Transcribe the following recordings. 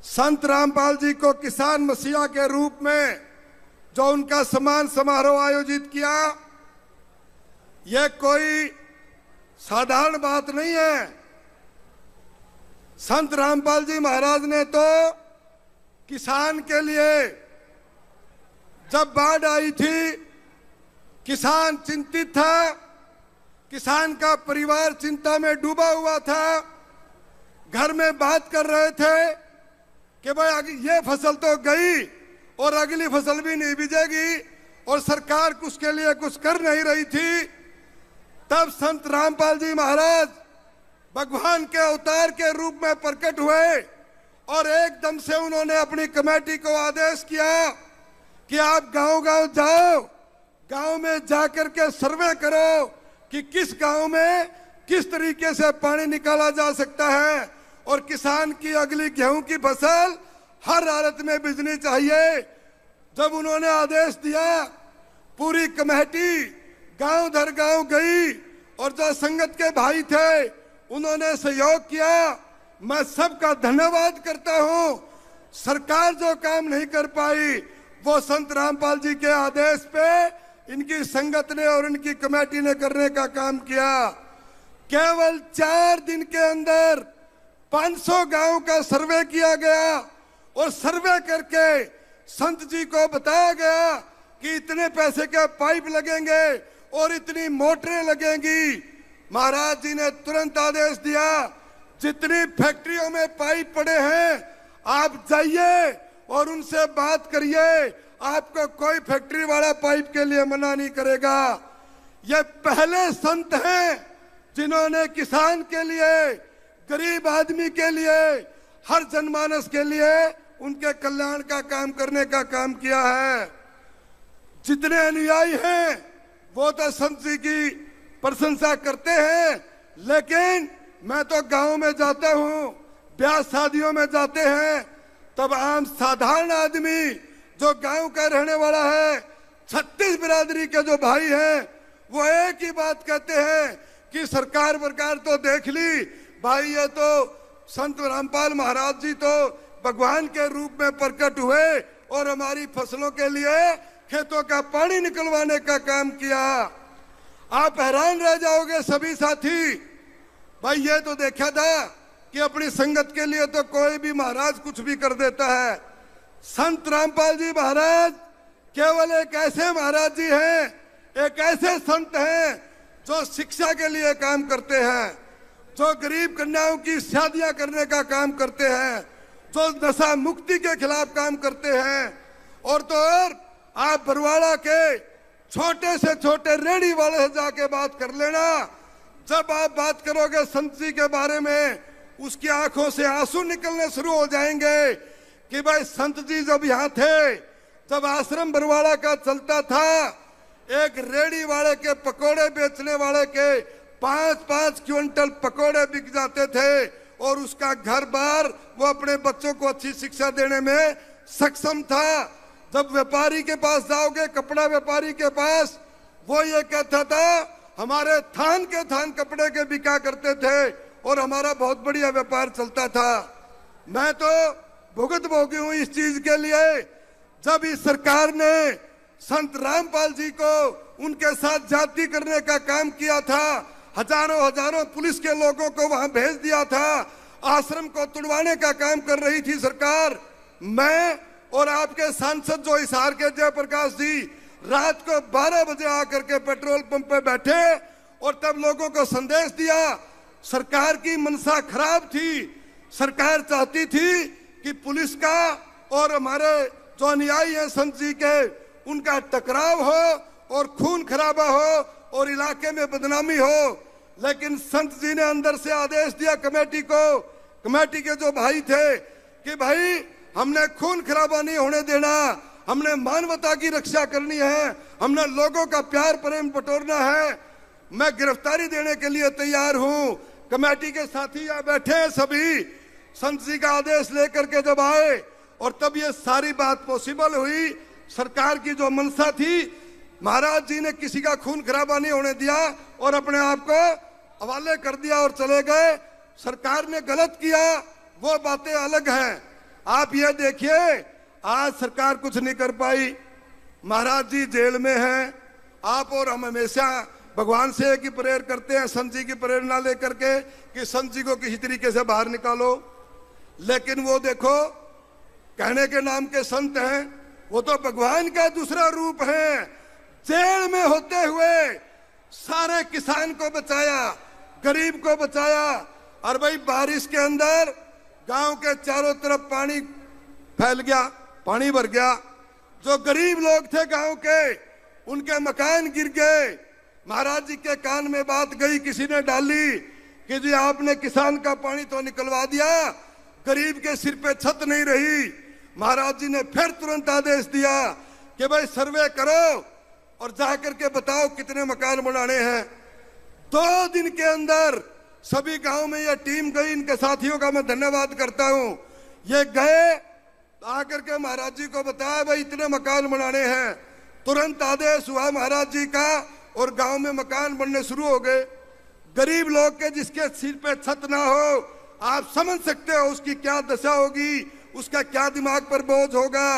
संत रामपाल जी को किसान मसीहा के रूप में जो उनका सम्मान समारोह आयोजित किया, यह कोई साधारण बात नहीं है। संत रामपाल जी महाराज ने तो किसान के लिए, जब बाढ़ आई थी, किसान चिंतित था, किसान का परिवार चिंता में डूबा हुआ था, घर में बात कर रहे थे कि भाई ये फसल तो गई और अगली फसल भी नहीं बीजेगी, और सरकार उसके लिए कुछ कर नहीं रही थी। तब संत रामपाल जी महाराज भगवान के अवतार के रूप में प्रकट हुए और एकदम से उन्होंने अपनी कमेटी को आदेश किया कि आप गांव-गांव जाओ, गांव में जाकर के सर्वे करो कि किस गांव में किस तरीके से पानी निकाला जा सकता है और किसान की अगली गेहूं की फसल हर हालत में बीजनी चाहिए। जब उन्होंने आदेश दिया, पूरी कमेटी गांव दर गांव गई और जो संगत के भाई थे उन्होंने सहयोग किया। मैं सबका धन्यवाद करता हूं। सरकार जो काम नहीं कर पाई वो संत रामपाल जी के आदेश पे इनकी संगत ने और इनकी कमेटी ने करने का काम किया। केवल 4 दिन के अंदर 500 गांव का सर्वे किया गया और सर्वे करके संत जी को बताया गया कि इतने पैसे के पाइप लगेंगे और इतनी मोटरें लगेंगी। महाराज जी ने तुरंत आदेश दिया, जितनी फैक्ट्रियों में पाइप पड़े हैं आप जाइए और उनसे बात करिए, आपको कोई फैक्ट्री वाला पाइप के लिए मना नहीं करेगा। ये पहले संत हैं जिन्होंने किसान के लिए, गरीब आदमी के लिए, हर जनमानस के लिए उनके कल्याण का काम करने का काम किया है। जितने अनुयायी हैं वो तो संत जी की प्रशंसा करते हैं, लेकिन मैं तो गांव में जाता हूं, ब्याह शादियों में जाते हैं, तब आम साधारण आदमी जो गांव का रहने वाला है, 36 बिरादरी के जो भाई हैं, वो एक ही बात कहते हैं कि सरकार तो देख ली भाई, ये तो संत रामपाल महाराज जी तो भगवान के रूप में प्रकट हुए और हमारी फसलों के लिए खेतों का पानी निकलवाने का काम किया। आप हैरान रह जाओगे सभी साथी। भाई ये तो देखा था कि अपनी संगत के लिए तो कोई भी महाराज कुछ भी कर देता है। संत रामपाल जी महाराज केवल एक ऐसे महाराज जी हैं, एक ऐसे संत हैं जो शिक्षा के लिए काम करते हैं, जो गरीब कन्याओं की शादियां करने का काम करते हैं, जो नशा मुक्ति के खिलाफ काम करते हैं। और तो और आप बरवाड़ा के छोटे से छोटे रेहड़ी वाले से जाके बात कर लेना। जब आप बात करोगे संत जी के बारे में, उसकी आंखों से आंसू निकलने शुरू हो जाएंगे कि भाई संत जी जब यहाँ थे, जब आश्रम बरवाड़ा का चलता था, एक रेहड़ी वाले के पकोड़े बेचने वाले के 5-5 क्विंटल पकोड़े बिक जाते थे और उसका घर बार वो अपने बच्चों को अच्छी शिक्षा देने में सक्षम था। जब व्यापारी के पास जाओगे, कपड़ा व्यापारी के पास, वो ये कहता था हमारे थान के थान कपड़े के बिका करते थे और हमारा बहुत बढ़िया व्यापार चलता था। मैं तो भुगत भोगी हूं इस चीज के लिए। जब इस सरकार ने संत रामपाल जी को उनके साथ जाति करने का काम किया था, हजारों पुलिस के लोगों को वहां भेज दिया था, आश्रम को तुड़वाने का काम कर रही थी सरकार। मैं और आपके सांसद जो हिसार के जयप्रकाश जी रात को 12 बजे आकर के पेट्रोल पंप पे बैठे और तब लोगों को संदेश दिया। सरकार की मनसा खराब थी, सरकार चाहती थी कि पुलिस का और हमारे जो अनुयायी हैं संत जी के, उनका टकराव हो और खून खराबा हो और इलाके में बदनामी हो। लेकिन संत जी ने अंदर से आदेश दिया कमेटी को, कमेटी के जो भाई थे, कि भाई हमने खून खराबा नहीं होने देना, हमने मानवता की रक्षा करनी है, हमने लोगों का प्यार प्रेम बटोरना है। मैं गिरफ्तारी देने के लिए तैयार हूं। कमेटी के साथी यहाँ बैठे हैं सभी, संत जी का आदेश लेकर के जब आए और तब ये सारी बात पॉसिबल हुई। सरकार की जो मनसा थी, महाराज जी ने किसी का खून खराबा नहीं होने दिया और अपने आप को हवाले कर दिया और चले गए। सरकार ने गलत किया, वो बातें अलग हैं, आप ये देखिए, आज सरकार कुछ नहीं कर पाई, महाराज जी जेल में हैं। आप और हम हमेशा भगवान से एक ही प्रेयर करते हैं, संत जी की प्रेरणा लेकर के कि संत जी को किसी तरीके से बाहर निकालो। लेकिन वो देखो, कहने के नाम के संत हैं, वो तो भगवान का दूसरा रूप है। जेल में होते हुए सारे किसान को बचाया, गरीब को बचाया। और भाई बारिश के अंदर गांव के चारों तरफ पानी फैल गया, पानी भर गया। जो गरीब लोग थे गांव के, उनके मकान गिर गए। महाराज जी के कान में बात गई, किसी ने डाली कि जी आपने किसान का पानी तो निकलवा दिया, गरीब के सिर पे छत नहीं रही। महाराज जी ने फिर तुरंत आदेश दिया कि भाई सर्वे करो और जाकर के बताओ कितने मकान बनाने हैं। 2 दिन के अंदर सभी गांव में यह टीम गई। इनके साथियों का मैं धन्यवाद करता हूं। ये गए, आकर के महाराज जी को बताया भाई इतने मकान बनाने हैं। तुरंत आदेश हुआ महाराज जी का और गांव में मकान बनने शुरू हो गए। गरीब लोग के जिसके सिर पे छत ना हो, आप समझ सकते हो उसकी क्या दशा होगी, उसका क्या दिमाग पर बोझ होगा।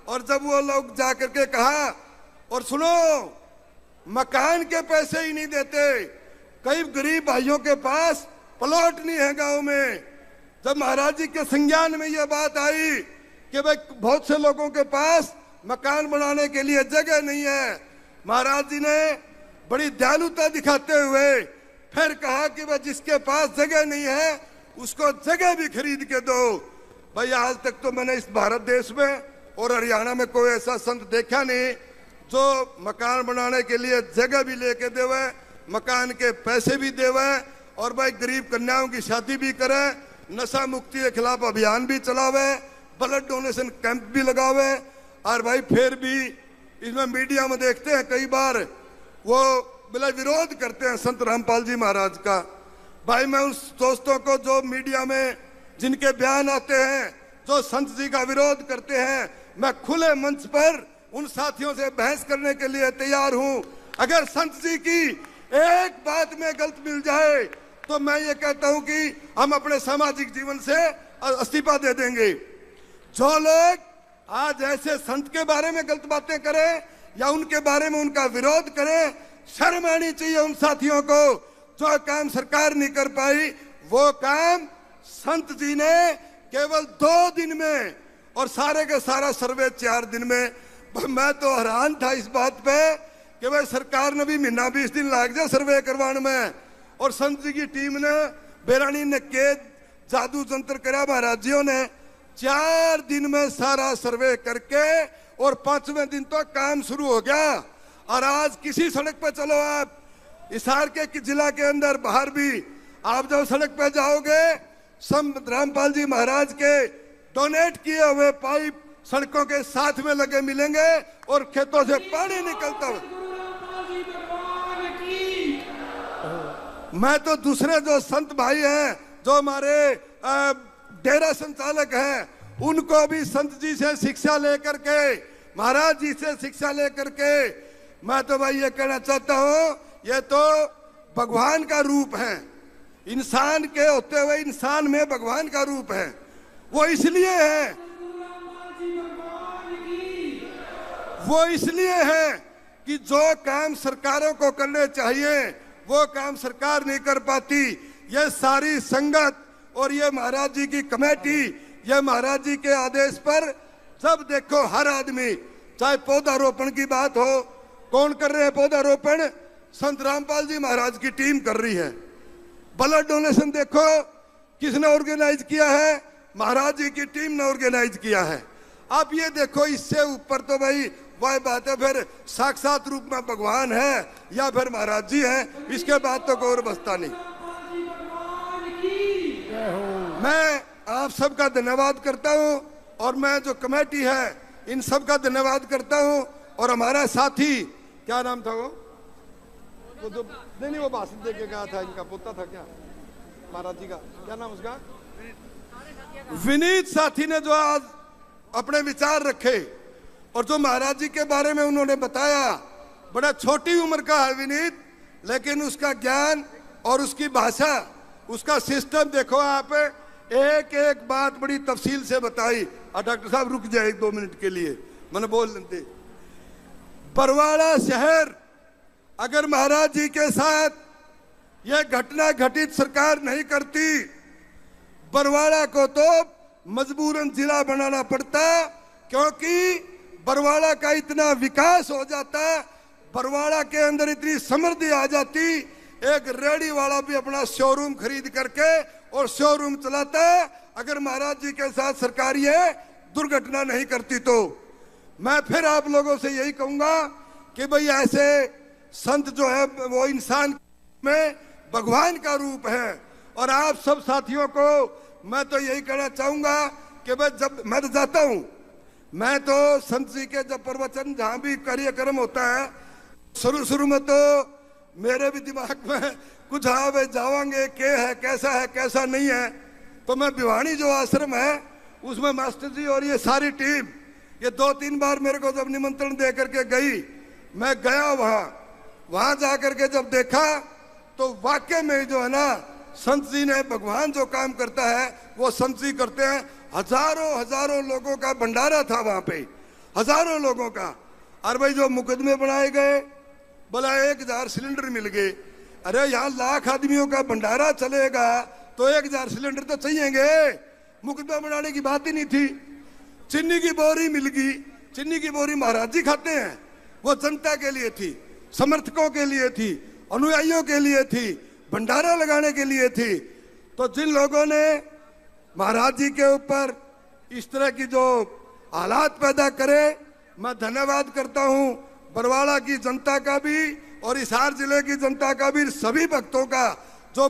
और जब वो लोग जाकर के कहा, और सुनो, मकान के पैसे ही नहीं देते, कई गरीब भाइयों के पास प्लॉट नहीं है गांव में। जब महाराज जी के संज्ञान में यह बात आई कि भाई बहुत से लोगों के पास मकान बनाने के लिए जगह नहीं है, महाराज जी ने बड़ी दयालुता दिखाते हुए फिर कहा कि भाई जिसके पास जगह नहीं है उसको जगह भी खरीद के दो। भाई आज तक तो मैंने इस भारत देश में और हरियाणा में कोई ऐसा संत देखा नहीं जो मकान बनाने के लिए जगह भी लेके देवे, मकान के पैसे भी देवे, और भाई गरीब कन्याओं की शादी भी करे, नशा मुक्ति के खिलाफ अभियान भी चलावे, ब्लड डोनेशन कैंप भी लगावे। और भाई फिर भी इसमें मीडिया में देखते हैं कई बार वो बिला विरोध करते हैं संत रामपाल जी महाराज का। भाई मैं उस दोस्तों को जो मीडिया में जिनके बयान आते हैं, जो संत जी का विरोध करते हैं, मैं खुले मंच पर उन साथियों से बहस करने के लिए तैयार हूं। अगर संत जी की एक बात में गलत मिल जाए तो मैं ये कहता हूं कि हम अपने सामाजिक जीवन से इस्तीफा दे देंगे। जो लोग आज ऐसे संत के बारे में गलत बातें करें या उनके बारे में उनका विरोध करें, शर्म आनी चाहिए उन साथियों को। जो काम सरकार नहीं कर पाई वो काम संत जी ने केवल 2 दिन में, और सारे का सारा सर्वे 4 दिन में। मैं तो हैरान था इस बात पे कि भाई सरकार ने भी महीना 20 दिन लाग जाए सर्वे करवाने में, और संत जी की टीम ने बेरानी ने के जादू जंत्र करा महाराज जियों ने। 4 दिन में सारा सर्वे करके और 5वें दिन तो काम शुरू हो गया। और आज किसी सड़क पे चलो, आप हिसार के जिला के अंदर बाहर भी आप जब सड़क पे जाओगे, संत रामपाल जी महाराज के डोनेट किए हुए पाइप सड़कों के साथ में लगे मिलेंगे और खेतों से पानी निकलता हुआ। मैं तो दूसरे जो संत भाई हैं, जो हमारे डेरा संचालक हैं, उनको भी संत जी से शिक्षा लेकर के, महाराज जी से शिक्षा लेकर के, मैं तो भाई ये कहना चाहता हूं, ये तो भगवान का रूप है। इंसान के होते हुए इंसान में भगवान का रूप है। वो इसलिए है, वो इसलिए है कि जो काम सरकारों को करने चाहिए वो काम सरकार नहीं कर पाती। ये सारी संगत और ये महाराज जी की कमेटी, ये महाराज जी के आदेश पर जब देखो हर आदमी, चाहे पौधारोपण की बात हो, कौन कर रहे हैं पौधारोपण? संत रामपाल जी महाराज की टीम कर रही है। ब्लड डोनेशन देखो किसने ऑर्गेनाइज किया है? महाराज जी की टीम ने ऑर्गेनाइज किया है। अब ये देखो, इससे ऊपर तो भाई वह बात है, फिर साक्षात रूप में भगवान है या फिर महाराज जी हैं, इसके बाद तो कोई और बसता नहीं। मैं आप सबका धन्यवाद करता हूं और मैं जो कमेटी है इन सब का धन्यवाद करता हूं। और हमारा साथी, क्या नाम था वो जो नहीं वो भाषण दे के गया था, इनका पोता था क्या महाराज जी का, क्या नाम उसका, विनीत साथी ने जो आज अपने विचार रखे और जो महाराज जी के बारे में उन्होंने बताया, बड़ा छोटी उम्र का है विनीत, लेकिन उसका ज्ञान और उसकी भाषा, उसका सिस्टम देखो आप, एक एक बात बड़ी तफसील से बताई। और डॉक्टर साहब रुक जाए 1-2 मिनट के लिए, मैंने बोल लेते। बरवाड़ा शहर अगर महाराज जी के साथ यह घटना घटित सरकार नहीं करती, बरवाड़ा को तो मजबूरन जिला बनाना पड़ता, क्योंकि बरवाड़ा का इतना विकास हो जाता, बरवाड़ा के अंदर इतनी समृद्धि आ जाती, एक रेडी वाला भी अपना शोरूम खरीद करके और शोरूम चलाता, अगर महाराज जी के साथ सरकार ये दुर्घटना नहीं करती। तो मैं फिर आप लोगों से यही कहूंगा कि भाई ऐसे संत जो है वो इंसान में भगवान का रूप है। और आप सब साथियों को मैं तो यही कहना चाहूंगा कि भाई जब मैं तो जाता हूं, मैं तो संत जी के जब प्रवचन जहां भी कार्यक्रम होता है, शुरू में तो मेरे भी दिमाग में कुछ हाँ भाई जावांगे क्या है, कैसा नहीं है। तो मैं भिवानी जो आश्रम है उसमें मास्टर जी और ये सारी टीम ये 2-3 बार मेरे को जब निमंत्रण दे करके गई, मैं गया वहां जाकर के जब देखा तो वाकई में जो है ना, संत जी ने भगवान जो काम करता है वो संत जी करते हैं। हजारों लोगों का भंडारा था वहां पे, हजारों लोगों का। और भाई जो मुकदमे बनाए गए, बोला 1000 सिलेंडर मिल गए। अरे यहाँ लाख आदमियों का भंडारा चलेगा तो 1000 सिलेंडर तो चाहिएंगे, मुकदमा बनाने की बात ही नहीं थी। चीनी की बोरी मिल गई, चीनी की बोरी महाराज जी खाते हैं, वो जनता के लिए थी, समर्थकों के लिए थी, अनुयायियों के लिए थी, भंडारा लगाने के लिए थी। तो जिन लोगों ने महाराज जी के ऊपर इस तरह की जो हालात पैदा करे, मैं धन्यवाद करता हूं बरवाड़ा की जनता का भी और हिसार जिले की जनता का भी, सभी भक्तों का